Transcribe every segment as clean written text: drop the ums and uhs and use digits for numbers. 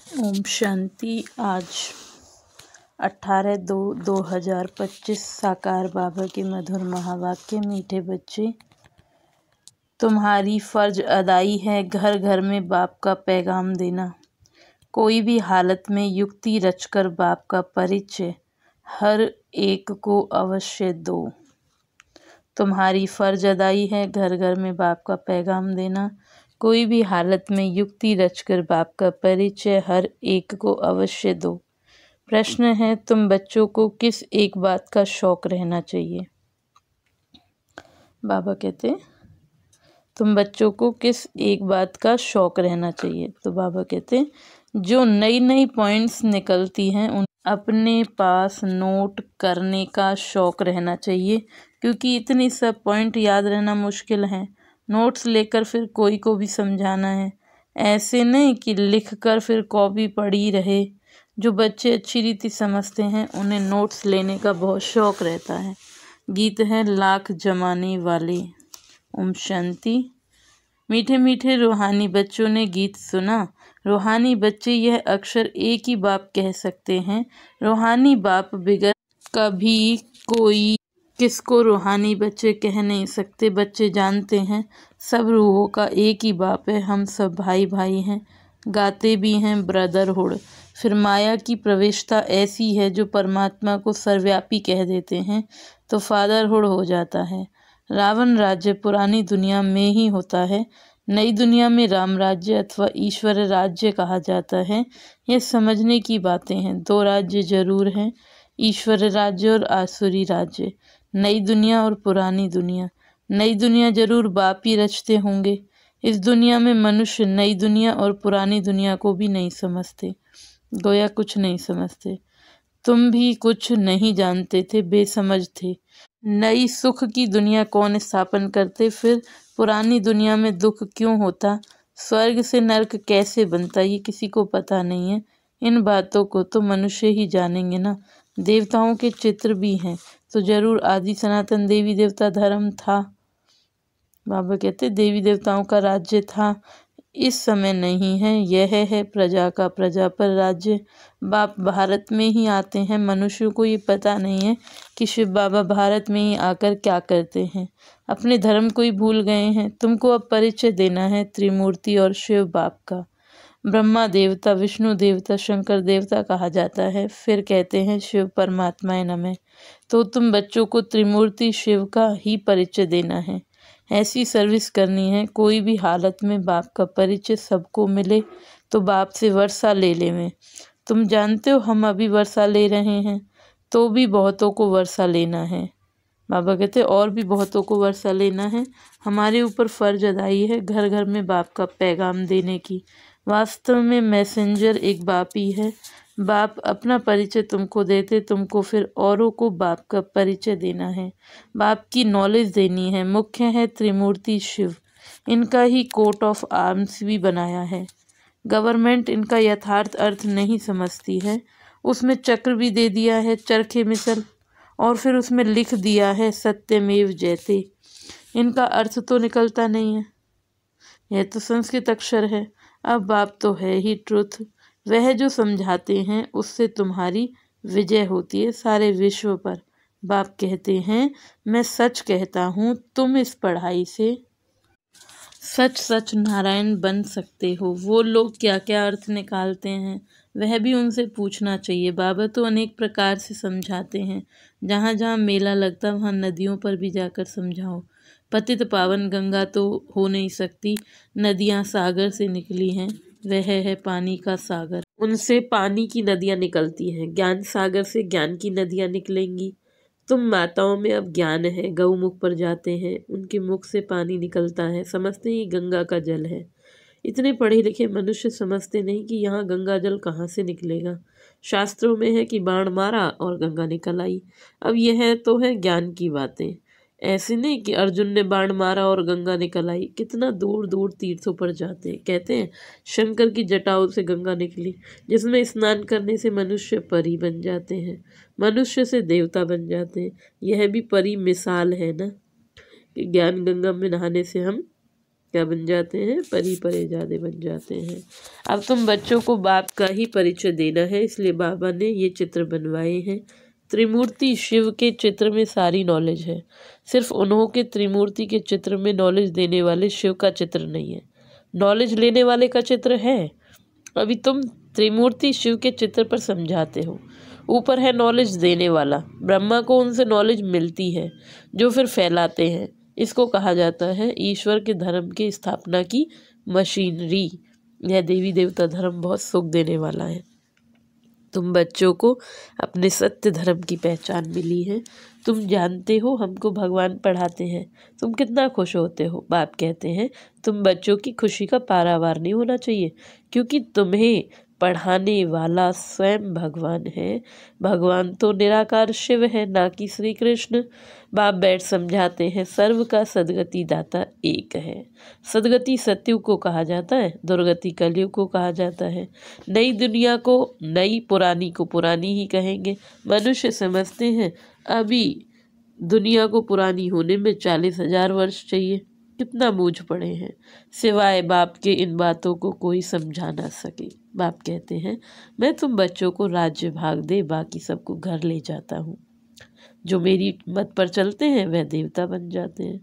ओम शांति। आज 18/2/2025 साकार बाबा के मधुर महावाक्य। मीठे बच्चे, तुम्हारी फर्ज अदाई है घर घर में बाप का पैगाम देना। कोई भी हालत में युक्ति रचकर बाप का परिचय हर एक को अवश्य दो। तुम्हारी फर्ज अदाई है घर घर में बाप का पैगाम देना। कोई भी हालत में युक्ति रचकर बाप का परिचय हर एक को अवश्य दो। प्रश्न है, तुम बच्चों को किस एक बात का शौक रहना चाहिए? बाबा कहते, तुम बच्चों को किस एक बात का शौक रहना चाहिए? तो बाबा कहते, जो नई नई पॉइंट्स निकलती हैं उन अपने पास नोट करने का शौक रहना चाहिए, क्योंकि इतनी सब पॉइंट याद रहना मुश्किल है। नोट्स लेकर फिर कोई को भी समझाना है, ऐसे नहीं कि लिख कर फिर कॉपी पड़ी रहे। जो बच्चे अच्छी रीति समझते हैं उन्हें नोट्स लेने का बहुत शौक रहता है। गीत है लाख जमाने वाले। ओम शांति। मीठे मीठे रूहानी बच्चों ने गीत सुना। रूहानी बच्चे यह अक्सर एक ही बाप कह सकते हैं। रूहानी बाप बिगड़ कभी कोई किसको रूहानी बच्चे कह नहीं सकते। बच्चे जानते हैं सब रूहों का एक ही बाप है, हम सब भाई भाई हैं। गाते भी हैं ब्रदरहुड। फिर माया की प्रवेशता ऐसी है जो परमात्मा को सर्वव्यापी कह देते हैं तो फादरहुड हो जाता है। रावण राज्य पुरानी दुनिया में ही होता है, नई दुनिया में राम राज्य अथवा ईश्वर राज्य कहा जाता है। ये समझने की बातें हैं। दो राज्य जरूर हैं, ईश्वर राज्य और आसुरी राज्य। नई दुनिया और पुरानी दुनिया। नई दुनिया जरूर बाप ही रचते होंगे। इस दुनिया में मनुष्य नई दुनिया और पुरानी दुनिया को भी नहीं समझते, गोया कुछ नहीं समझते। तुम भी कुछ नहीं जानते थे, बेसमझ थे। नई सुख की दुनिया कौन स्थापन करते? फिर पुरानी दुनिया में दुख क्यों होता? स्वर्ग से नरक कैसे बनता? ये किसी को पता नहीं है। इन बातों को तो मनुष्य ही जानेंगे ना। देवताओं के चित्र भी हैं तो जरूर आदि सनातन देवी देवता धर्म था। बाबा कहते देवी देवताओं का राज्य था, इस समय नहीं है। यह है प्रजा का प्रजा पर राज्य। बाप भारत में ही आते हैं। मनुष्यों को ये पता नहीं है कि शिव बाबा भारत में ही आकर क्या करते हैं। अपने धर्म को ही भूल गए हैं। तुमको अब परिचय देना है त्रिमूर्ति और शिव बाप का। ब्रह्मा देवता, विष्णु देवता, शंकर देवता कहा जाता है, फिर कहते हैं शिव परमात्माए नमः। तो तुम बच्चों को त्रिमूर्ति शिव का ही परिचय देना है। ऐसी सर्विस करनी है कोई भी हालत में बाप का परिचय सबको मिले तो बाप से वर्षा ले लेवें। तुम जानते हो हम अभी वर्षा ले रहे हैं, तो भी बहुतों को वर्षा लेना है। बाबा कहते और भी बहुतों को वर्षा लेना है। हमारे ऊपर फर्ज अदाई है घर घर में बाप का पैगाम देने की। वास्तव में मैसेंजर एक बाप ही है। बाप अपना परिचय तुमको देते, तुमको फिर औरों को बाप का परिचय देना है, बाप की नॉलेज देनी है। मुख्य है त्रिमूर्ति शिव, इनका ही कोट ऑफ आर्म्स भी बनाया है। गवर्नमेंट इनका यथार्थ अर्थ नहीं समझती है। उसमें चक्र भी दे दिया है चरखे मिसल, और फिर उसमें लिख दिया है सत्यमेव जयते। इनका अर्थ तो निकलता नहीं है। यह तो संस्कृत अक्षर है। अब बाप तो है ही ट्रुथ। वह जो समझाते हैं उससे तुम्हारी विजय होती है सारे विश्व पर। बाप कहते हैं मैं सच कहता हूँ, तुम इस पढ़ाई से सच सच नारायण बन सकते हो। वो लोग क्या क्या अर्थ निकालते हैं वह भी उनसे पूछना चाहिए। बाबा तो अनेक प्रकार से समझाते हैं। जहाँ जहाँ मेला लगता वहाँ नदियों पर भी जाकर समझाओ। पतित पावन गंगा तो हो नहीं सकती, नदियाँ सागर से निकली हैं, वह है पानी का सागर। उनसे पानी की नदियाँ निकलती हैं, ज्ञान सागर से ज्ञान की नदियाँ निकलेंगी। तुम माताओं में अब ज्ञान है, गौमुख पर जाते हैं, उनके मुख से पानी निकलता है, समझते ही गंगा का जल है। इतने पढ़े लिखे मनुष्य समझते नहीं कि यहाँ गंगा जल कहाँ से निकलेगा। शास्त्रों में है कि बाण मारा और गंगा निकल आई। अब यह तो है ज्ञान की बातें, ऐसे नहीं कि अर्जुन ने बाण मारा और गंगा निकल आई। कितना दूर दूर तीर्थों पर जाते हैं, कहते हैं शंकर की जटाओं से गंगा निकली, जिसमें स्नान करने से मनुष्य परी बन जाते हैं, मनुष्य से देवता बन जाते हैं। यह भी परी मिसाल है ना कि ज्ञान गंगा में नहाने से हम क्या बन जाते हैं? परी परेजादे बन जाते हैं। अब तुम बच्चों को बाप का ही परिचय देना है, इसलिए बाबा ने ये चित्र बनवाए हैं। त्रिमूर्ति शिव के चित्र में सारी नॉलेज है, सिर्फ उन्हों के त्रिमूर्ति के चित्र में नॉलेज देने वाले शिव का चित्र नहीं है, नॉलेज लेने वाले का चित्र है। अभी तुम त्रिमूर्ति शिव के चित्र पर समझाते हो। ऊपर है नॉलेज देने वाला, ब्रह्मा को उनसे नॉलेज मिलती है जो फिर फैलाते हैं। इसको कहा जाता है ईश्वर के धर्म की स्थापना की मशीनरी। यह देवी देवता धर्म बहुत सुख देने वाला है। तुम बच्चों को अपने सत्य धर्म की पहचान मिली है। तुम जानते हो हमको भगवान पढ़ाते हैं, तुम कितना खुश होते हो। बाप कहते हैं तुम बच्चों की खुशी का पारावार नहीं होना चाहिए, क्योंकि तुम्हें पढ़ाने वाला स्वयं भगवान है। भगवान तो निराकार शिव है, ना कि श्री कृष्ण। बाप बैठ समझाते हैं सर्व का सदगति दाता एक है। सदगति सत्युग को कहा जाता है, दुर्गति कलयुग को कहा जाता है। नई दुनिया को नई, पुरानी को पुरानी ही कहेंगे। मनुष्य समझते हैं अभी दुनिया को पुरानी होने में 40,000 वर्ष चाहिए। कितना मूझ पड़े हैं, सिवाय बाप के इन बातों को कोई समझा ना सके। बाप कहते हैं मैं तुम बच्चों को राज्य भाग दे बाकी सबको घर ले जाता हूँ। जो मेरी मत पर चलते हैं वह देवता बन जाते हैं।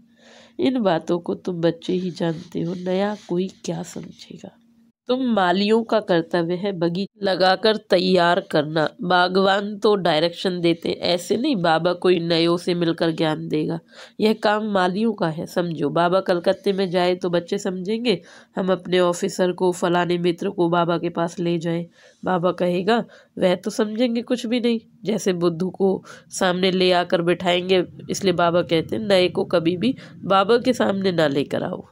इन बातों को तुम बच्चे ही जानते हो, नया कोई क्या समझेगा। तुम मालियों का कर्तव्य है बगीचा लगाकर तैयार करना। बागवान तो डायरेक्शन देते, ऐसे नहीं बाबा कोई नयों से मिलकर ज्ञान देगा। यह काम मालियों का है, समझो। बाबा कलकत्ते में जाए तो बच्चे समझेंगे हम अपने ऑफिसर को, फलाने मित्र को बाबा के पास ले जाएं। बाबा कहेगा वह तो समझेंगे कुछ भी नहीं। जैसे बुद्धू को सामने ले आकर बिठाएंगे, इसलिए बाबा कहते हैं नए को कभी भी बाबा के सामने ना लेकर आओ।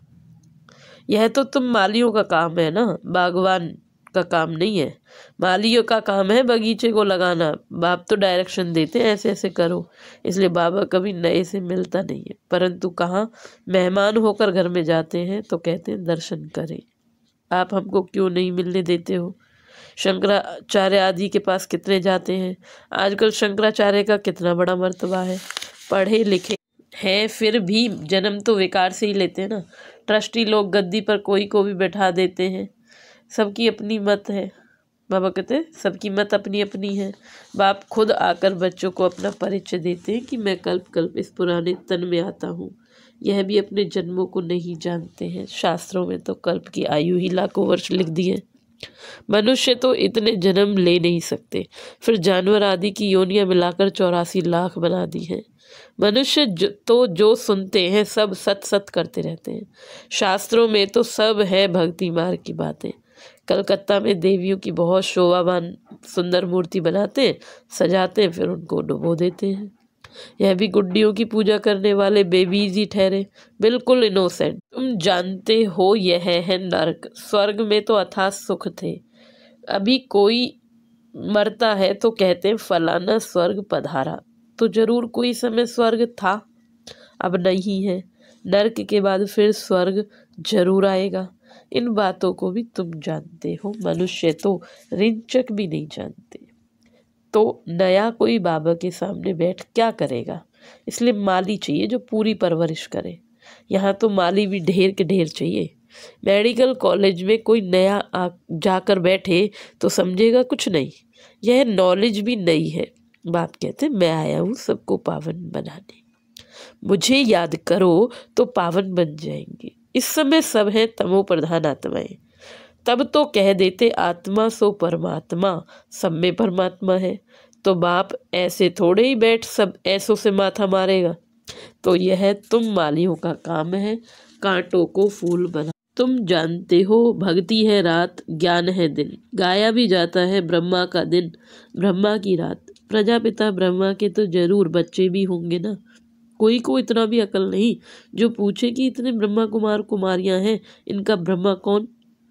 यह तो तुम मालियों का काम है ना, बागवान का काम नहीं है। मालियों का काम है बगीचे को लगाना। बाप तो डायरेक्शन देते हैं ऐसे ऐसे करो, इसलिए बाबा कभी नए से मिलता नहीं है। परंतु कहाँ मेहमान होकर घर में जाते हैं तो कहते हैं दर्शन करें। आप हमको क्यों नहीं मिलने देते हो? शंकराचार्य आदि के पास कितने जाते हैं। आजकल शंकराचार्य का कितना बड़ा मर्तबा है, पढ़े लिखे हैं फिर भी जन्म तो विकार से ही लेते हैं ना। ट्रस्टी लोग गद्दी पर कोई को भी बैठा देते हैं, सबकी अपनी मत है। बाबा कहते हैं सबकी मत अपनी अपनी है। बाप खुद आकर बच्चों को अपना परिचय देते हैं कि मैं कल्प कल्प इस पुराने तन में आता हूँ। यह भी अपने जन्मों को नहीं जानते हैं। शास्त्रों में तो कल्प की आयु ही लाखों वर्ष लिख दी है। मनुष्य तो इतने जन्म ले नहीं सकते, फिर जानवर आदि की योनियां मिलाकर 84 लाख बना दी है। मनुष्य तो जो सुनते हैं सब सत सत करते रहते हैं। शास्त्रों में तो सब है भक्ति मार्ग की बातें। कलकत्ता में देवियों की बहुत शोभावान सुंदर मूर्ति बनाते हैं, सजाते हैं, फिर उनको डुबो देते हैं। यह भी गुड्डियों की पूजा करने वाले बेबीज ही ठहरे, बिल्कुल इनोसेंट। तुम जानते हो यह है नरक। स्वर्ग में तो अथाह सुख थे। अभी कोई मरता है तो कहते हैं फलाना स्वर्ग पधारा, तो जरूर कोई समय स्वर्ग था, अब नहीं है। नरक के बाद फिर स्वर्ग जरूर आएगा। इन बातों को भी तुम जानते हो, मनुष्य तो रिंचक भी नहीं जानते। तो नया कोई बाबा के सामने बैठ क्या करेगा, इसलिए माली चाहिए जो पूरी परवरिश करे। यहाँ तो माली भी ढेर के ढेर चाहिए। मेडिकल कॉलेज में कोई नया जाकर बैठे तो समझेगा कुछ नहीं, यह नॉलेज भी नई है। बाप कहते मैं आया हूँ सबको पावन बनाने, मुझे याद करो तो पावन बन जाएंगे। इस समय सब हैं तमो प्रधान आत्माएं, तब तो कह देते आत्मा सो परमात्मा, सब में परमात्मा है। तो बाप ऐसे थोड़े ही बैठ सब ऐसों से माथा मारेगा। तो यह तुम मालियों का काम है कांटों को फूल बना। तुम जानते हो भक्ति है रात, ज्ञान है दिन। गाया भी जाता है ब्रह्मा का दिन, ब्रह्मा की रात। प्रजापिता ब्रह्मा के तो जरूर बच्चे भी होंगे ना। कोई को इतना भी अकल नहीं जो पूछे कि इतने ब्रह्मा कुमार कुमारियां हैं, इनका ब्रह्मा कौन?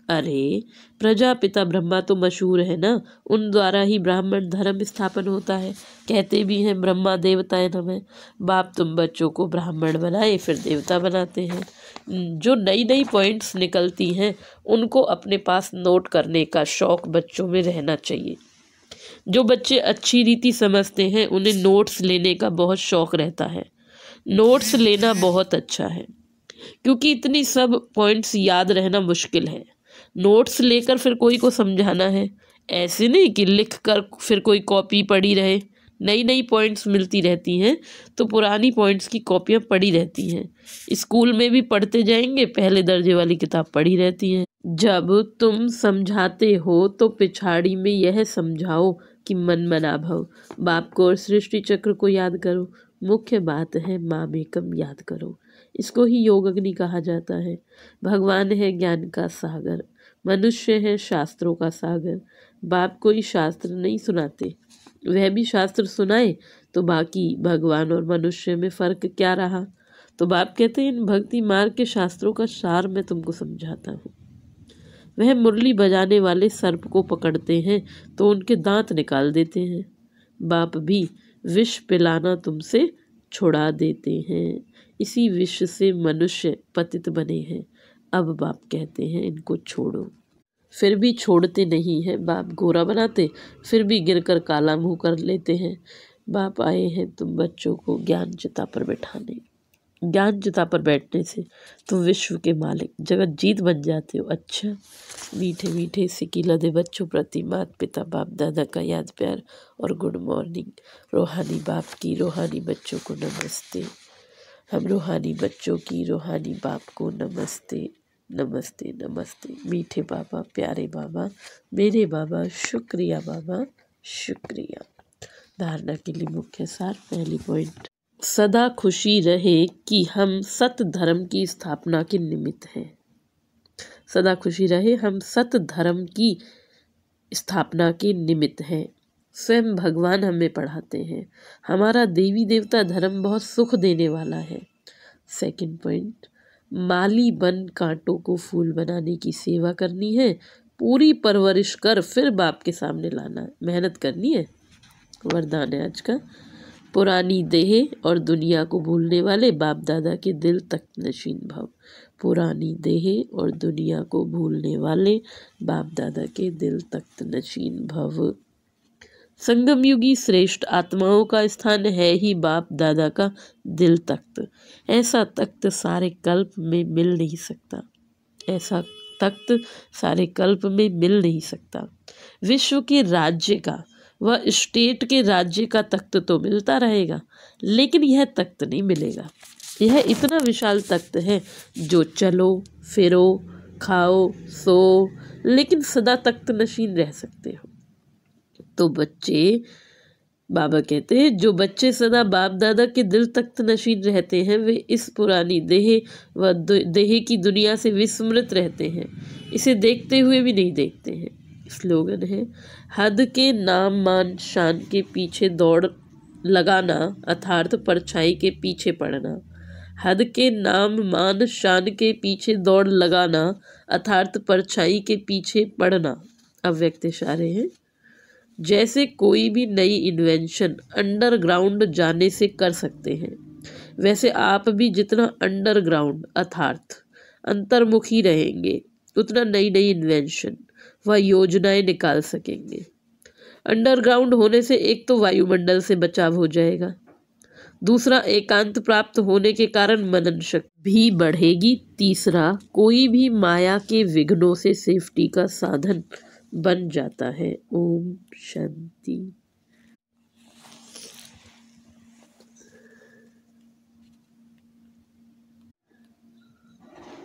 अरे प्रजापिता ब्रह्मा तो मशहूर है ना, उन द्वारा ही ब्राह्मण धर्म स्थापन होता है। कहते भी हैं ब्रह्मा देवताएं नमः। बाप तुम बच्चों को ब्राह्मण बनाए फिर देवता बनाते हैं। जो नई नई पॉइंट्स निकलती हैं उनको अपने पास नोट करने का शौक बच्चों में रहना चाहिए। जो बच्चे अच्छी रीति समझते हैं उन्हें नोट्स लेने का बहुत शौक रहता है। नोट्स लेना बहुत अच्छा है। क्योंकि इतनी सब पॉइंट्स याद रहना मुश्किल है। नोट्स लेकर फिर कोई को समझाना है, ऐसे नहीं कि लिख कर फिर कोई कॉपी पड़ी रहे। नई नई पॉइंट्स मिलती रहती हैं तो पुरानी पॉइंट्स की कॉपियाँ पड़ी रहती हैं। स्कूल में भी पढ़ते जाएंगे, पहले दर्जे वाली किताब पड़ी रहती हैं। जब तुम समझाते हो तो पिछाड़ी में यह समझाओ कि मन मना भव। बाप को और सृष्टि चक्र को याद करो। मुख्य बात है मामेकम याद करो। इसको ही योग अग्नि कहा जाता है। भगवान है ज्ञान का सागर, मनुष्य है शास्त्रों का सागर। बाप कोई शास्त्र नहीं सुनाते, वह भी शास्त्र सुनाए तो बाकी भगवान और मनुष्य में फ़र्क क्या रहा। तो बाप कहते हैं इन भक्ति मार्ग के शास्त्रों का सार मैं तुमको समझाता हूँ। वह मुरली बजाने वाले सर्प को पकड़ते हैं तो उनके दांत निकाल देते हैं। बाप भी विष पिलाना तुमसे छुड़ा देते हैं, इसी विष से मनुष्य पतित बने हैं। अब बाप कहते हैं इनको छोड़ो, फिर भी छोड़ते नहीं हैं। बाप गोरा बनाते फिर भी गिरकर काला मुंह कर लेते हैं। बाप आए हैं तुम बच्चों को ज्ञान चिता पर बैठाने। ज्ञान चिता पर बैठने से तुम विश्व के मालिक जगत जीत बन जाते हो। अच्छा मीठे मीठे सिक्की लदे बच्चों प्रति माता पिता बाप दादा का याद प्यार और गुड मॉर्निंग। रूहानी बाप की रूहानी बच्चों को नमस्ते। हम रूहानी बच्चों की रूहानी बाप को नमस्ते नमस्ते नमस्ते। मीठे बाबा, प्यारे बाबा, मेरे बाबा, शुक्रिया बाबा, शुक्रिया। धारणा के लिए मुख्य सार। पहली पॉइंट, सदा खुशी रहे कि हम सत धर्म की स्थापना के निमित्त हैं। सदा खुशी रहे हम सत धर्म की स्थापना के निमित्त हैं। स्वयं भगवान हमें पढ़ाते हैं। हमारा देवी देवता धर्म बहुत सुख देने वाला है। सेकंड पॉइंट, माली बन कांटों को फूल बनाने की सेवा करनी है। पूरी परवरिश कर फिर बाप के सामने लाना है, मेहनत करनी है। वरदान है आज का, पुरानी देह और दुनिया को भूलने वाले बाप दादा के दिल तख्त नशीन भव। पुरानी देह और दुनिया को भूलने वाले बाप दादा के दिल तख्त नशीन भव। संगम युगी श्रेष्ठ आत्माओं का स्थान है ही बाप दादा का दिल तख्त। ऐसा तख्त सारे कल्प में मिल नहीं सकता। ऐसा तख्त सारे कल्प में मिल नहीं सकता। विश्व के राज्य का व स्टेट के राज्य का तख्त तो मिलता रहेगा, लेकिन यह तख्त नहीं मिलेगा। यह इतना विशाल तख्त है जो चलो फिरो खाओ सो, लेकिन सदा तख्त नशीन रह सकते हो। तो बच्चे, बाबा कहते हैं जो बच्चे सदा बाप दादा के दिल तख्त नशीन रहते हैं वे इस पुरानी देह व देह की दुनिया से विस्मृत रहते हैं, इसे देखते हुए भी नहीं देखते हैं। स्लोगन है, हद के नाम मान शान के पीछे दौड़ लगाना अर्थात परछाई के पीछे पड़ना। हद के नाम मान शान के पीछे दौड़ लगाना अर्थात परछाई के पीछे पड़ना। अव्यक्त इशारे हैं। जैसे कोई भी नई इन्वेंशन अंडरग्राउंड जाने से कर सकते हैं, वैसे आप भी जितना अंडरग्राउंड अर्थात अंतर्मुखी रहेंगे उतना नई नई इन्वेंशन व योजनाएं निकाल सकेंगे। अंडरग्राउंड होने से एक तो वायुमंडल से बचाव हो जाएगा, दूसरा एकांत प्राप्त होने के कारण मनन शक्ति भी बढ़ेगी, तीसरा कोई भी माया के विघ्नों से सेफ्टी का साधन बन जाता है। ओम शांति।